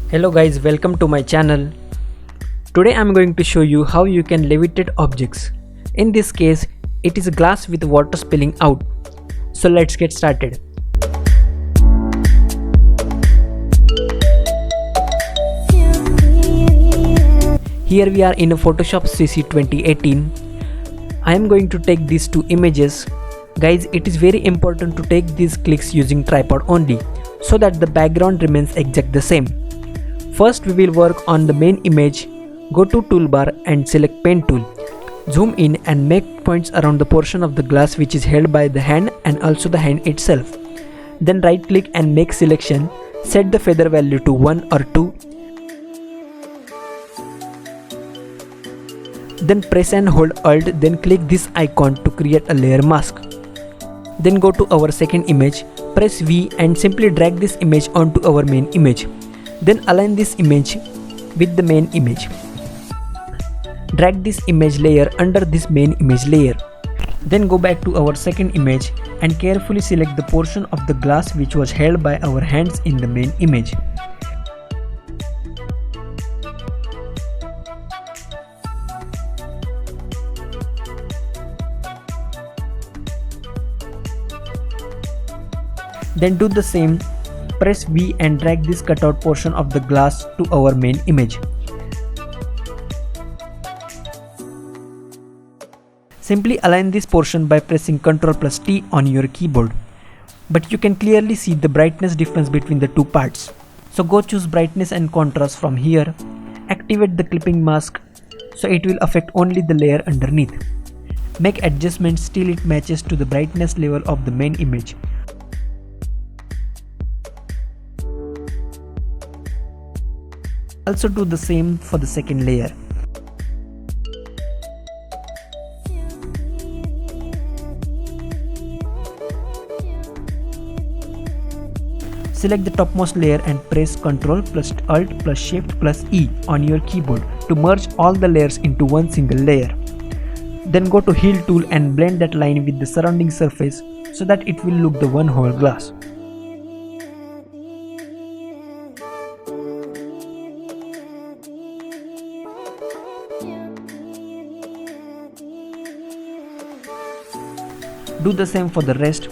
Hello guys, welcome to my channel. Today I am going to show you how you can levitate objects. In this case, it is a glass with water spilling out. So let's get started. Here we are in Photoshop CC 2018. I am going to take these two images. Guys, it is very important to take these clicks using tripod only, so that the background remains exact the same. First we will work on the main image. Go to toolbar and select pen tool. Zoom in and make points around the portion of the glass which is held by the hand and also the hand itself. Then right click and make selection. Set the feather value to 1 or 2. Then press and hold Alt, then click this icon to create a layer mask. Then go to our second image, press V and simply drag this image onto our main image. Then align this image with the main image. Drag this image layer under this main image layer. Then go back to our second image and carefully select the portion of the glass which was held by our hands in the main image. Then do the same, press V and drag this cutout portion of the glass to our main image. Simply align this portion by pressing Ctrl+T on your keyboard. But you can clearly see the brightness difference between the two parts. So go choose brightness and contrast from here. Activate the clipping mask so it will affect only the layer underneath. Make adjustments till it matches to the brightness level of the main image. Also do the same for the second layer. Select the topmost layer and press Ctrl+Alt+Shift+E on your keyboard to merge all the layers into one single layer. Then go to Heal tool and blend that line with the surrounding surface so that it will look the one whole glass. Do the same for the rest.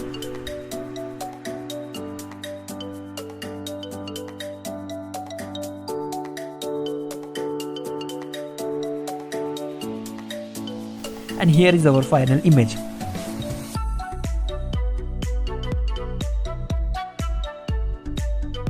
And here is our final image.